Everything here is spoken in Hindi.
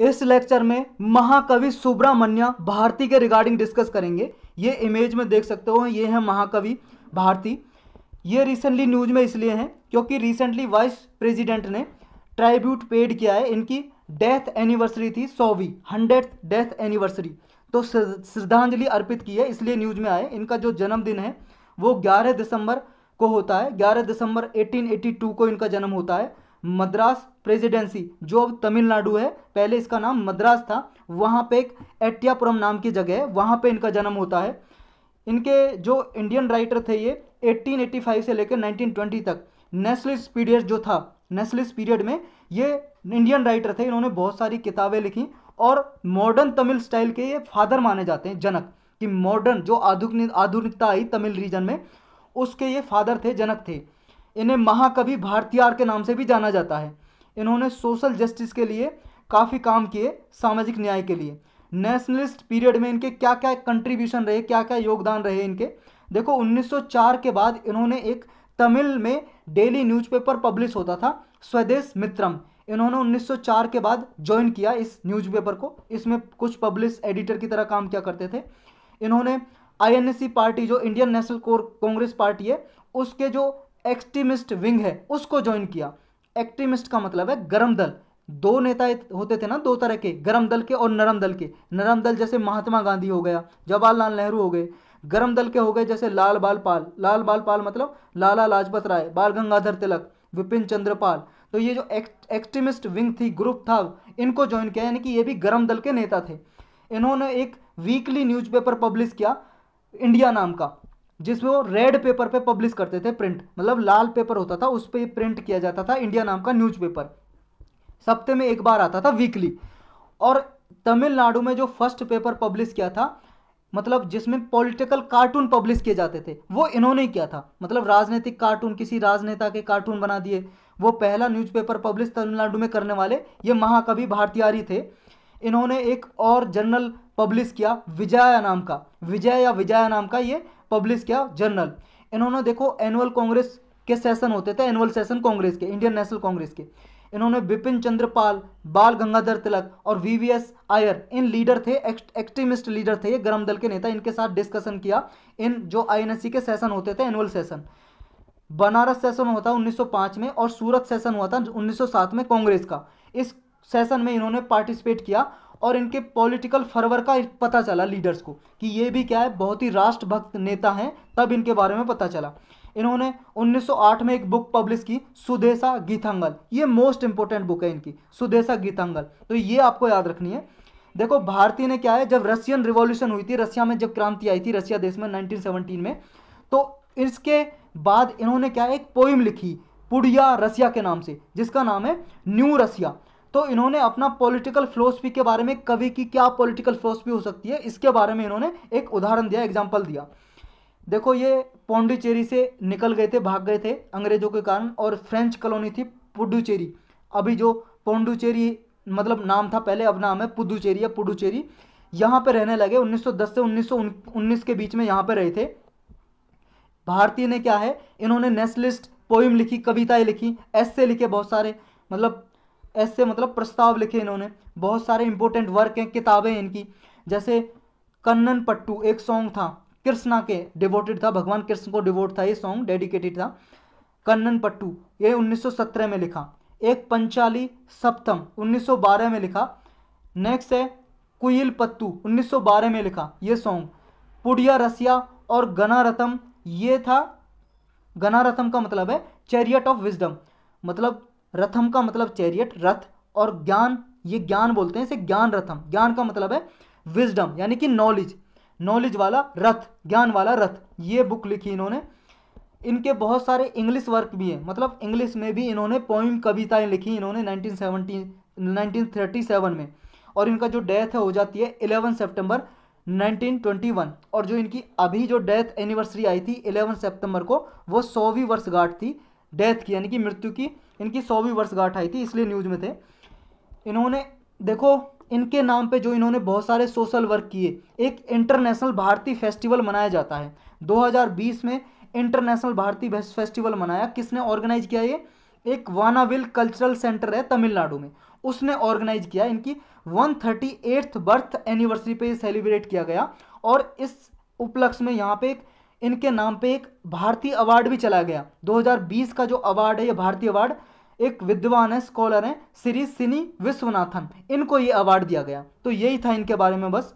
इस लेक्चर में महाकवि सुब्रमण्य भारती के रिगार्डिंग डिस्कस करेंगे। ये इमेज में देख सकते हो, ये है महाकवि भारती। ये रिसेंटली न्यूज में इसलिए हैं क्योंकि रिसेंटली वाइस प्रेसिडेंट ने ट्राइब्यूट पेड किया है। इनकी डेथ एनिवर्सरी थी, 100वीं 100th डेथ एनिवर्सरी, तो श्रद्धांजलि अर्पित की है, इसलिए न्यूज में आए। इनका जो जन्मदिन है वो 11 दिसंबर को होता है। 11 दिसंबर 1882 को इनका जन्म होता है। मद्रास प्रेसिडेंसी, जो अब तमिलनाडु है, पहले इसका नाम मद्रास था, वहाँ पे एक एट्टियापुरम नाम की जगह है, वहाँ पे इनका जन्म होता है। इनके जो इंडियन राइटर थे, ये 1885 से लेकर 1920 तक नेशनलिस्ट पीरियड जो था, नेशनलिस्ट पीरियड में ये इंडियन राइटर थे। इन्होंने बहुत सारी किताबें लिखी और मॉडर्न तमिल स्टाइल के ये फादर माने जाते हैं, जनक, कि मॉडर्न जो आधुनिकता आई तमिल रीजन में, उसके ये फादर थे, जनक थे। इन्हें महाकवि भारतीयार के नाम से भी जाना जाता है। इन्होंने सोशल जस्टिस के लिए काफ़ी काम किए, सामाजिक न्याय के लिए। नेशनलिस्ट पीरियड में इनके क्या क्या कंट्रीब्यूशन रहे, क्या क्या योगदान रहे इनके, देखो 1904 के बाद इन्होंने एक तमिल में डेली न्यूज़पेपर पब्लिश होता था, स्वदेश मित्रम, इन्होंने 1904 के बाद ज्वाइन किया इस न्यूज़पेपर को। इसमें कुछ पब्लिश एडिटर की तरह काम किया करते थे। इन्होंने आईएनसी पार्टी, जो इंडियन नेशनल कांग्रेस पार्टी है, उसके जो एक्सट्रीमिस्ट विंग है उसको ज्वाइन किया। एक्सट्रीमिस्ट का मतलब है गरम दल। दो नेता होते थे ना, दो तरह के, गरम दल के और नरम दल के। नरम दल जैसे महात्मा गांधी हो गया, जवाहरलाल नेहरू हो गए। गरम दल के हो गए जैसे लाल बाल पाल। लाल बाल पाल मतलब लाला लाजपत राय, बाल गंगाधर तिलक, विपिन चंद्र पाल। तो ये जो एक्सट्रीमिस्ट विंग थी, ग्रुप था, इनको ज्वाइन किया, यानी कि ये भी गरम दल के नेता थे। इन्होंने एक वीकली न्यूज़पेपर पब्लिश किया, इंडिया नाम का, जिसमें वो रेड पेपर पे पब्लिश करते थे, प्रिंट, मतलब लाल पेपर होता था, उस पर प्रिंट किया जाता था, इंडिया नाम का न्यूज़पेपर। सप्ताह में एक बार आता था, वीकली। और तमिलनाडु में जो फर्स्ट पेपर पब्लिश किया था, मतलब जिसमें पॉलिटिकल कार्टून पब्लिश किए जाते थे, वो इन्होंने ही किया था। मतलब राजनीतिक कार्टून, किसी राजनेता के कार्टून बना दिए, वो पहला न्यूज़पेपर पब्लिश तमिलनाडु में करने वाले ये महाकवि भारतीयारी थे। इन्होंने एक और जर्नल पब्लिश किया, विजया नाम का, विजय या विजया नाम का ये पब्लिश किया जर्नल। इन्होंने देखो एनुअल कांग्रेस के सेशन होते थे, एनुअल सेशन कांग्रेस के, इंडियन नेशनल कांग्रेस के, इन्होंने विपिन चंद्र पाल, बाल गंगाधर तिलक और वीवीएस आयर, इन लीडर थे, एक्सट्रीमिस्ट लीडर थे, ये गरम दल के नेता, इनके साथ डिस्कशन किया। इन जो आईएनसी के सेशन होते थे, एनुअल सेशन, बनारस सेशन हुआ था 1905 में और सूरत सेशन हुआ था 1907 में कांग्रेस का। इस सेशन में इन्होंने पार्टिसिपेट किया और इनके पॉलिटिकल फर्वर का पता चला लीडर्स को कि ये भी क्या है, बहुत ही राष्ट्रभक्त नेता हैं, तब इनके बारे में पता चला। इन्होंने 1908 में एक बुक पब्लिश की, सुदेशा गीतांजल। ये मोस्ट इंपोर्टेंट बुक है इनकी, सुदेशा गीतांजल, तो ये आपको याद रखनी है। देखो भारती ने क्या है, जब रशियन रिवॉल्यूशन हुई थी, रशिया में जब क्रांति आई थी, रशिया देश में 1917 में, तो इसके बाद इन्होंने क्या है, एक पोइम लिखी पुड़िया रसिया के नाम से, जिसका नाम है न्यू रसिया। तो इन्होंने अपना पॉलिटिकल फिलोसफी के बारे में, कवि की क्या पॉलिटिकल फिलोसफी हो सकती है, इसके बारे में इन्होंने एक उदाहरण दिया, एग्जाम्पल दिया। देखो ये पौंडीचेरी से निकल गए थे, भाग गए थे अंग्रेजों के कारण, और फ्रेंच कॉलोनी थी पुडुचेरी। अभी जो पौंडीचेरी मतलब नाम था पहले, अब नाम है पुडुचेरी या पुडुचेरी। यहाँ पे रहने लगे 1910 से 1919 के बीच में यहाँ पे रहे थे। भारतीय ने क्या है, इन्होंने नेशनलिस्ट पोइम लिखी, कविताएं लिखी, एस्से लिखे बहुत सारे, मतलब ऐसे मतलब प्रस्ताव लिखे इन्होंने, बहुत सारे इंपॉर्टेंट वर्क हैं, किताबें इनकी। जैसे कन्नन पट्टू एक सॉन्ग था, कृष्णा के डिवोटेड था, भगवान कृष्ण को डिवोट था, ये सॉन्ग डेडिकेटेड था, कन्नन पट्टू, ये 1917 में लिखा। एक पंचाली सप्तम 1912 में लिखा। नेक्स्ट है कुयल पत्तू 1912 में लिखा ये सॉन्ग। पुड़िया रसिया और गनारथम, ये था, गनारथम का मतलब है चैरियट ऑफ विजडम, मतलब रथम का मतलब चैरियट, रथ, और ज्ञान, ये ज्ञान बोलते हैं इसे, ज्ञान रथम, ज्ञान का मतलब है विजडम, यानी कि नॉलेज, नॉलेज वाला रथ, ज्ञान वाला रथ। ये बुक लिखी इन्होंने। इनके बहुत सारे इंग्लिश वर्क भी हैं, मतलब इंग्लिश में भी इन्होंने पोइम, कविताएं लिखी इन्होंने 1937 में। और इनका जो डेथ है हो जाती है 11 सितंबर 1921। और जो इनकी अभी जो डेथ एनिवर्सरी आई थी 11 सितंबर को, वो 100वीं वर्षगांठ थी डेथ की, यानी कि मृत्यु की इनकी 100वीं वर्षगांठ आई थी, इसलिए न्यूज में थे। इन्होंने देखो इनके नाम पे जो इन्होंने बहुत सारे सोशल वर्क किए। एक इंटरनेशनल भारती फेस्टिवल मनाया जाता है 2020 में, इंटरनेशनल भारती फेस्टिवल मनाया, किसने ऑर्गेनाइज किया ये, एक वानाविल कल्चरल सेंटर है तमिलनाडु में, उसने ऑर्गेनाइज किया। इनकी 138th बर्थ एनिवर्सरी पे सेलिब्रेट किया गया और इस उपलक्ष्य में यहाँ पे एक इनके नाम पे एक भारतीय अवार्ड भी चला गया। 2020 का जो अवार्ड है, ये भारतीय अवार्ड, एक विद्वान है, स्कॉलर हैं, श्री सिनी विश्वनाथन, इनको ये अवार्ड दिया गया। तो यही था इनके बारे में बस।